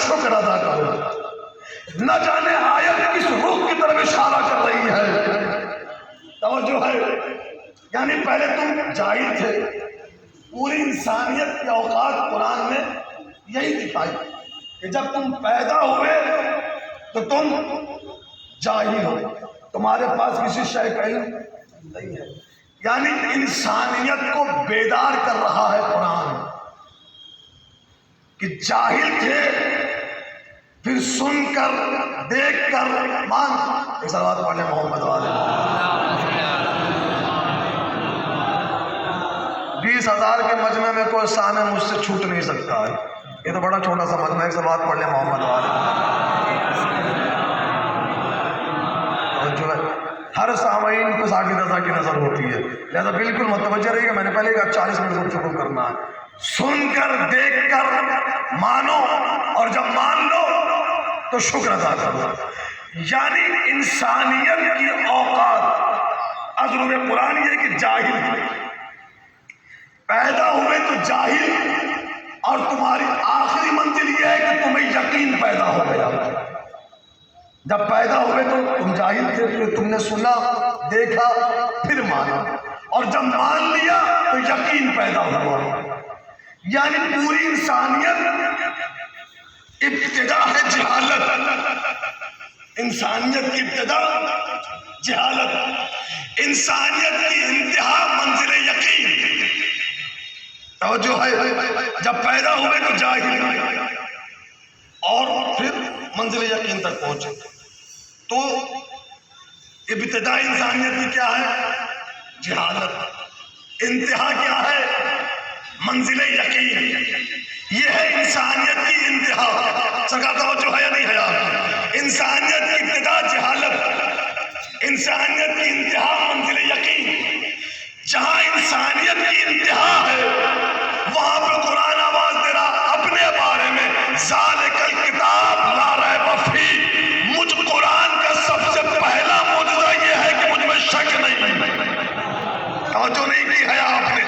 شکر ادا کرو. نہ جانے آیت کس رخ کی طرف اشارہ کر رہی ہے. توجہ ہے. یعنی پہلے تم جاہل تھے. پوری انسانیت کے اوقات قرآن میں یہی دکھائی کہ جب تم پیدا ہوئے تو تم جاہل ہو, تمہارے پاس کسی شے کا علم نہیں ہے. یعنی انسانیت کو بیدار کر رہا ہے قرآن کہ جاہل تھے, پھر سن کر دیکھ کر مان. ایک صلوات پڑھیں محمد والے. 20,000 کے مجمع میں کوئی سامع مجھ سے چھوٹ نہیں سکتا ہے. یہ تو بڑا چھوٹا سا مجمع ہے. ایک صلوات پڑھ لیں محمد والے. اور جو ہے ہر سامعین کو ساکت رضا کی نظر ہوتی ہے, لہذا بالکل متوجہ رہیے گا. میں نے پہلے کہا 40 منٹ سے شروع کرنا ہے. سن کر دیکھ کر مانو, اور جب مان لو تو شکر ادا کرو. یعنی انسانیت کی اوقات ازرو قرآن یہ کہ جاہل تھے, پیدا ہوئے تو جاہل, اور تمہاری آخری منزل یہ ہے کہ تمہیں یقین پیدا ہو گیا. جب پیدا ہوئے تو تم جاہل تھے, پھر تم نے سنا دیکھا پھر مانا, اور جب مان لیا تو یقین پیدا ہوا. یعنی پوری انسانیت ابتدا ہے جہالت. انسانیت کی ابتدا جہالت, انسانیت کی انتہا منزل یقین. توجہ ہے. جب پیدا ہوئے تو جاہل, اور پھر منزل یقین تک پہنچے. تو ابتدا انسانیت کی کیا ہے؟ جہالت. انتہا کیا ہے؟ منزل یقین. یہ ہے انسانیت کی انتہا. سکا توجہ ہے یا نہیں ہے آپ؟ انسانیت کی ابتدا جہالت, انسانیت کی انتہا منزل یقین. جہاں انسانیت کی انتہا ہے وہاں پہ قرآن آواز دے رہا اپنے بارے میں, ذالک الکتاب لا ریب فیہ. مجھ قرآن کا سب سے پہلا معجزہ یہ ہے کہ مجھ میں شک نہیں. توجہ نہیں کی ہے آپ نے؟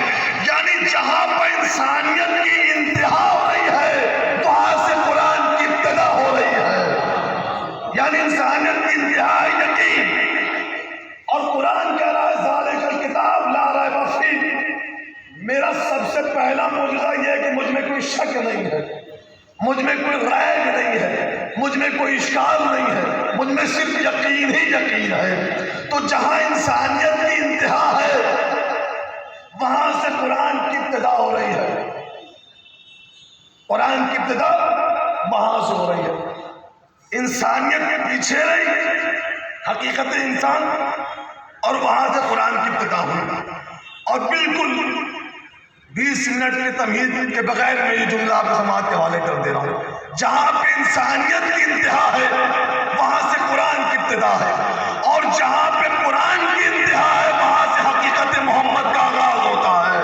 یعنی جہاں پر انسانیت کی انتہا ہو رہی ہے وہاں سے قرآن کی ابتدا ہو رہی ہے. یعنی انسانیت کی انتہا یقین, اور قرآن کہہ رہا ہے ذالک الکتاب لا ریب فیہ. میرا سب سے پہلا معجزہ یہ ہے کہ مجھ میں کوئی شک نہیں ہے, مجھ میں کوئی ریب نہیں ہے, مجھ میں کوئی اشکال نہیں ہے, مجھ میں صرف یقین ہی یقین ہے. تو جہاں انسانیت کی انتہا ہے وہاں سے قرآن کی ابتدا ہو رہی ہے. قرآن کی ابتدا وہاں سے ہو رہی ہے. انسانیت کے پیچھے رہی حقیقت انسان, اور وہاں سے قرآن کی ابتدا ہوئی. اور بالکل 20 منٹ کی تمہید کے بغیر میں یہ جملہ آپ سماعت کے حوالے کر دے رہا ہوں. جہاں پہ انسانیت کی انتہا ہے وہاں سے قرآن کی ابتدا ہے, اور جہاں پہ قرآن کی انتہا ہے وہاں سے حقیقت محمد کا آغاز ہوتا ہے.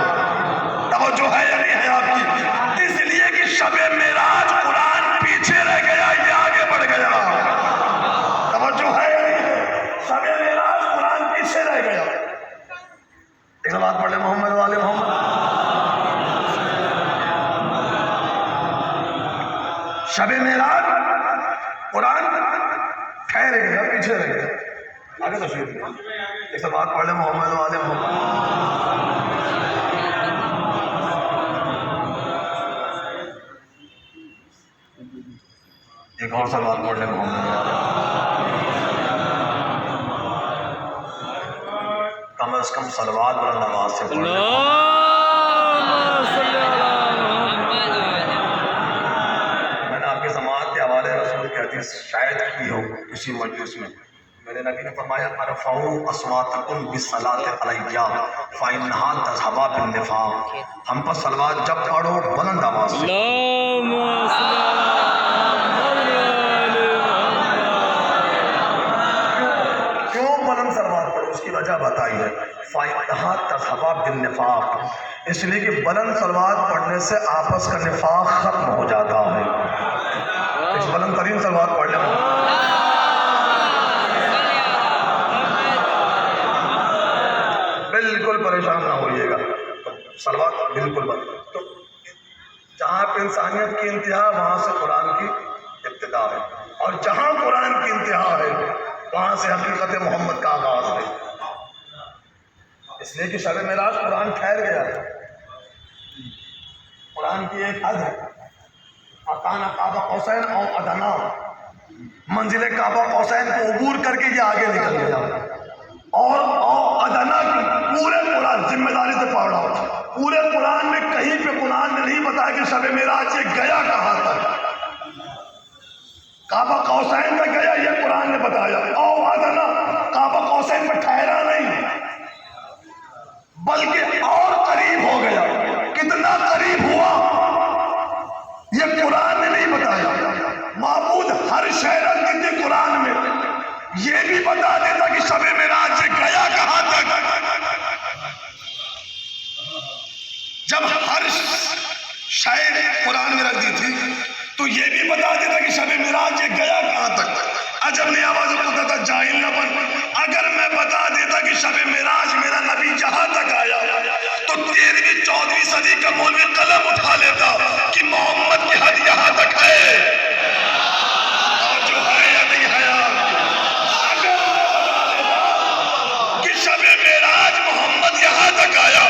توجہ ہے یا نہیں ہے آپ کی؟ اس لیے کہ شب معراج قرآن پیچھے رہ گیا, یہ آگے بڑھ گیا. توجہ ہے یا نہیں ہے؟ شب معراج قرآن پیچھے رہ گیا. ایک بات پڑھ لیں محمد والے محمد. شب معراج قرآن ٹھہر گیا, پیچھے رہ گیا. آگے تو شروع ایک بات پڑھ لیں محمد والے محمد. ایک اور سوال پڑھ لیں محمد والے. کم از کم صلوات اور نماز سے پڑھ لیں. شاید کی ہو کسی مجلس میں, میرے نبی نے فرمایا ارفعوا اصواتکم بالصلاۃ علیہ فانھا تذھب بالنفاق. ہم پر صلوات جب پڑھو بلند آواز سے. کیوں بلند صلوات پڑھو؟ اس کی وجہ بتائی ہے. فانھا تذھب بالنفاق, اس لیے کہ بلند صلوات پڑھنے سے آپس کا نفاق ختم ہو جاتا ہے. اس بلند ترین صلوات پڑھ لیں. بالکل پریشان نہ ہوئیے گا, صلوات بالکل بند. تو جہاں پہ انسانیت کی انتہا وہاں سے قرآن کی ابتدا ہے، اور جہاں قرآن کی انتہا ہے وہاں سے حقیقت محمد کا آغاز ہے۔ اس لیے کہ شب معراج قرآن ٹھہر گیا ہے، قرآن کی ایک حد ہے، اکانا کعبہ قوسین او ادنا، منزل کعبہ قوسین کو عبور کر کے یہ آگے نکل گیا، اور او ادنا کی پورے قرآن، ذمہ داری سے پڑھ رہا ہوں، پورے قرآن میں کہیں پہ قرآن نے نہیں بتایا کہ شب معراج یہ گیا کہاں تک، کعبہ قوسین تک گیا یہ قرآن نے بتایا، او ادنا کعبہ قوسین پہ ٹھہرا نہیں بلکہ اور قریب ہو گیا، کتنا قریب ہوا یہ قرآن نے نہیں بتایا۔ معبود ہر شے رکھ دیتے قرآن میں، یہ بھی بتا دیتا کہ شب معراج سے گیا کہاں تک۔ جب ہر شے قرآن میں رکھ دی تھی تو یہ بھی بتا دیتا کہ شب معراج سے گیا کہاں تک۔ عجب نہیں آواز ہوتا تھا جاہل نہ بن، اگر میں بتا دیتا کہ شب معراج میرا نبی جہاں تک آیا تو 13ویں 14ویں صدی کا مولوی قلم اٹھا لیتا کہ محمد کی حد یہاں تک ہے، اور جو ہے یا نہیں ہے۔ اگر میں بتا دیتا کہ شب معراج محمد یہاں تک آیا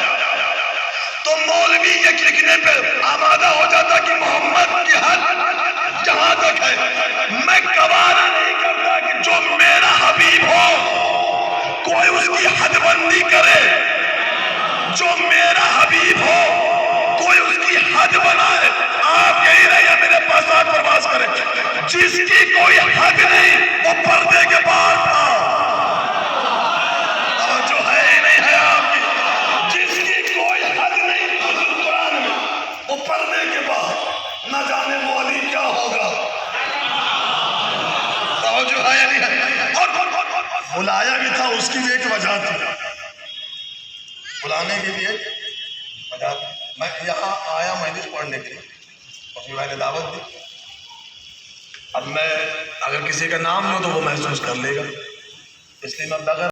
تو مولوی یہ لکھنے پہ آمادہ ہو جاتا کہ محمد کی حد جہاں تک ہے۔ میں گوارا نہیں کرتا کہ جو میرا حبیب ہو کوئی اس کی حد بندی کرے، جو میرا حبیب ہو کوئی اس کی حد بنائے۔ آپ یہی رہے میرے پاس آج پرواز کریں، جس کی کوئی حد نہیں وہ پردے کے باہر تھا، اور جو ہے ہی نہیں ہے آپ کی، جس کی کوئی حد نہیں قرآن میں وہ پردے کے باہر، نہ جانے وہ علی کیا ہوگا، اور جو ہے نہیں ہے۔ اور بلایا بھی تھا، اس کی بھی ایک وجہ تھی، بلانے کے لیے وجہ تھی۔ میں یہاں آیا مجلس پڑھنے کے لیے، اور میں نے دعوت دی، اب میں اگر کسی کا نام لوں تو وہ محسوس کر لے گا، اس لیے میں بغیر